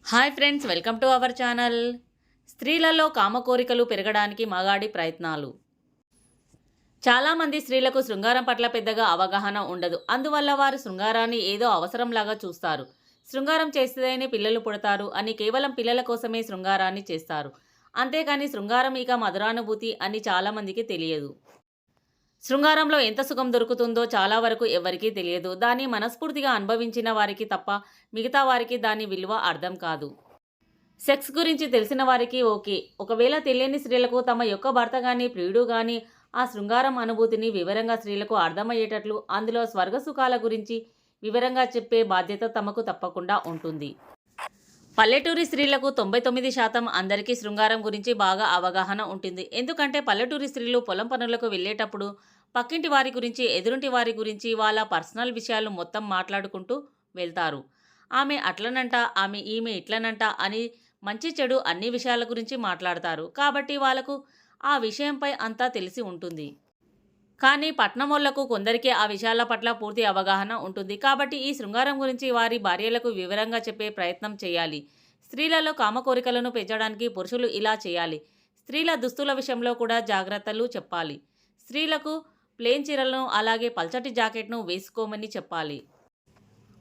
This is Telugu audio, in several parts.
Hi friends, welcome to our channel. స్త్రీలలో కామ కోరికలు పెరగడానికి మగాడి ప్రయత్నాలు. చాలామంది స్త్రీలకు శృంగారం పట్ల పెద్దగా అవగాహన ఉండదు. అందువల్ల వారు శృంగారాన్ని ఏదో అవసరంలాగా చూస్తారు. శృంగారం చేస్తేనే పిల్లలు పుడతారు అని కేవలం పిల్లల కోసమే శృంగారాన్ని చేస్తారు. అంతేకాని శృంగారం ఇక మధురానుభూతి అని చాలామందికి తెలియదు. శృంగారంలో ఎంత సుఖం దొరుకుతుందో చాలా వరకు ఎవరికీ తెలియదు. దాన్ని మనస్ఫూర్తిగా అనుభవించిన వారికి తప్ప మిగతా వారికి దాని విలువ అర్థం కాదు. సెక్స్ గురించి తెలిసిన వారికి ఓకే. ఒకవేళ తెలియని స్త్రీలకు తమ యొక్క భర్త కానీ ప్రియుడు కానీ ఆ శృంగారం అనుభూతిని వివరంగా స్త్రీలకు అర్థమయ్యేటట్లు అందులో స్వర్గ సుఖాల గురించి వివరంగా చెప్పే బాధ్యత తమకు తప్పకుండా ఉంటుంది. పల్లెటూరి స్త్రీలకు 99% అందరికీ శృంగారం గురించి బాగా అవగాహన ఉంటుంది. ఎందుకంటే పల్లెటూరి స్త్రీలు పొలం పనులకు వెళ్ళేటప్పుడు పక్కింటి వారి గురించి, ఎదురింటి వారి గురించి, వాళ్ళ పర్సనల్ విషయాలు మొత్తం మాట్లాడుకుంటూ వెళ్తారు. ఆమె అట్లనంట, ఈమె ఇట్లనంట అని మంచి చెడు అన్ని విషయాల గురించి మాట్లాడతారు. కాబట్టి వాళ్ళకు ఆ విషయంపై అంతా తెలిసి ఉంటుంది. కానీ పట్నమోళ్లకు కొందరికి ఆ విషయాల పట్ల పూర్తి అవగాహన ఉంటుంది. కాబట్టి ఈ శృంగారం గురించి వారి భార్యలకు వివరంగా చెప్పే ప్రయత్నం చేయాలి. స్త్రీలలో కామ కోరికలను పెంచడానికి పురుషులు ఇలా చేయాలి. స్త్రీల దుస్తుల విషయంలో కూడా జాగ్రత్తలు చెప్పాలి. స్త్రీలకు ప్లేన్ చీరలను అలాగే పల్చటి జాకెట్ను వేసుకోమని చెప్పాలి.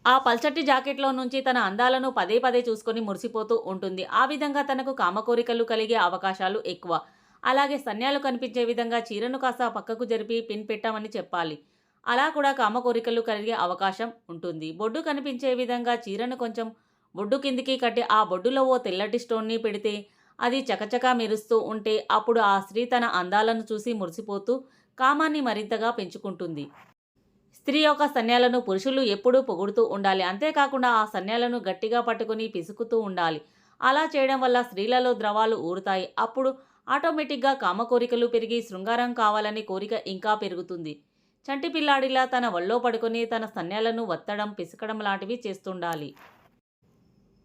ఆ పల్చటి జాకెట్లో నుంచి తన అందాలను పదే పదే చూసుకొని మురిసిపోతూ ఉంటుంది. ఆ విధంగా తనకు కామ కోరికలు కలిగే అవకాశాలు ఎక్కువ. అలాగే సన్యాలు కనిపించే విధంగా చీరను కాస్త పక్కకు జరిపి పిన్ పెట్టామని చెప్పాలి. అలా కూడా కామ కోరికలు కలిగే అవకాశం ఉంటుంది. బొడ్డు కనిపించే విధంగా చీరను కొంచెం బొడ్డు కిందికి కట్టి ఆ బొడ్డులో ఓ తెల్లటి స్టోన్ని పెడితే అది చకచకా మెరుస్తూ ఉంటే అప్పుడు ఆ స్త్రీ తన అందాలను చూసి మురిసిపోతూ కామాన్ని మరింతగా పెంచుకుంటుంది. స్త్రీ యొక్క సన్యాలను పురుషులు ఎప్పుడూ పొగుడుతూ ఉండాలి. అంతేకాకుండా ఆ సన్యాలను గట్టిగా పట్టుకుని పిసుకుతూ ఉండాలి. అలా చేయడం వల్ల స్త్రీలలో ద్రవాలు ఊరుతాయి. అప్పుడు ఆటోమేటిక్గా కామ కోరికలు పెరిగి శృంగారం కావాలనే కోరిక ఇంకా పెరుగుతుంది. చంటి పిల్లాడిలా తన ఒళ్ళో పడుకొని తన సన్యాలను వత్తడం, పిసకడం లాంటివి చేస్తుండాలి.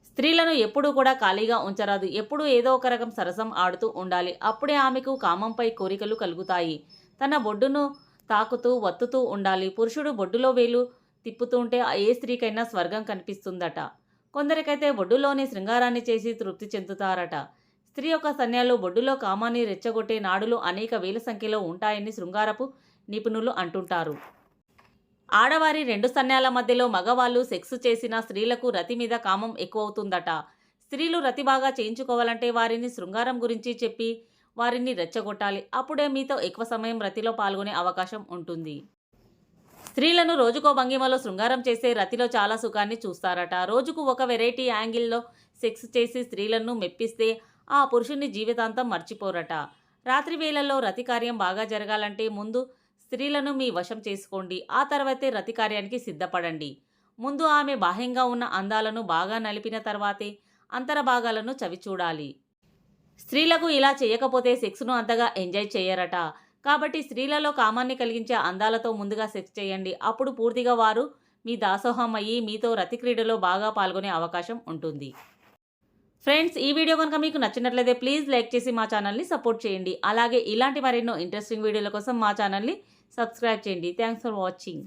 స్త్రీలను ఎప్పుడూ కూడా ఖాళీగా ఉంచరాదు. ఎప్పుడూ ఏదో ఒక రకం సరసం ఆడుతూ ఉండాలి. అప్పుడే ఆమెకు కామంపై కోరికలు కలుగుతాయి. తన బొడ్డును తాకుతూ వత్తుతూ ఉండాలి. పురుషుడు బొడ్డులో వేలు తిప్పుతూ ఉంటే ఏ స్త్రీకైనా స్వర్గం కనిపిస్తుందట. కొందరికైతే బొడ్డులోని శృంగారాన్ని చేసి తృప్తి చెందుతారట. స్త్రీ యొక్క సన్యాలు బొడ్డులో కామాన్ని రెచ్చగొట్టే నాడులు అనేక వేల సంఖ్యలో ఉంటాయని శృంగారపు నిపుణులు అంటుంటారు. ఆడవారి 2 సన్యాల మధ్యలో మగవాళ్ళు సెక్స్ చేసిన స్త్రీలకు రతి మీద కామం ఎక్కువవుతుందట. స్త్రీలు రతి బాగా చేయించుకోవాలంటే వారిని శృంగారం గురించి చెప్పి వారిని రెచ్చగొట్టాలి. అప్పుడే మీతో ఎక్కువ సమయం రతిలో పాల్గొనే అవకాశం ఉంటుంది. స్త్రీలను రోజుకో భంగిమలో శృంగారం చేసే రతిలో చాలా సుఖాన్ని చూస్తారట. రోజుకు ఒక వెరైటీ యాంగిల్లో సెక్స్ చేసి స్త్రీలను మెప్పిస్తే ఆ పురుషుని జీవితాంతం మర్చిపోరట. రాత్రి వేళల్లో రతి కార్యం బాగా జరగాలంటే ముందు స్త్రీలను మీ వశం చేసుకోండి. ఆ తర్వాతే రతి కార్యానికి సిద్ధపడండి. ముందు ఆమె బాహ్యంగా ఉన్న అందాలను బాగా నలిపిన తర్వాతే అంతరభాగాలను చవిచూడాలి. స్త్రీలకు ఇలా చేయకపోతే సెక్స్ను అంతగా ఎంజాయ్ చేయరట. కాబట్టి స్త్రీలలో కామాన్ని కలిగించే అందాలతో ముందుగా సెక్స్ చేయండి. అప్పుడు పూర్తిగా వారు మీ దాసోహం అయ్యి మీతో రతి క్రీడలో బాగా పాల్గొనే అవకాశం ఉంటుంది. ఫ్రెండ్స్, ఈ వీడియో కనుక మీకు నచ్చినట్లయితే ప్లీజ్ లైక్ చేసి మా ఛానల్ని సపోర్ట్ చేయండి. అలాగే ఇలాంటి మరెన్నో ఇంట్రెస్టింగ్ వీడియోల కోసం మా ఛానల్ని సబ్స్క్రైబ్ చేయండి. Thanks for watching.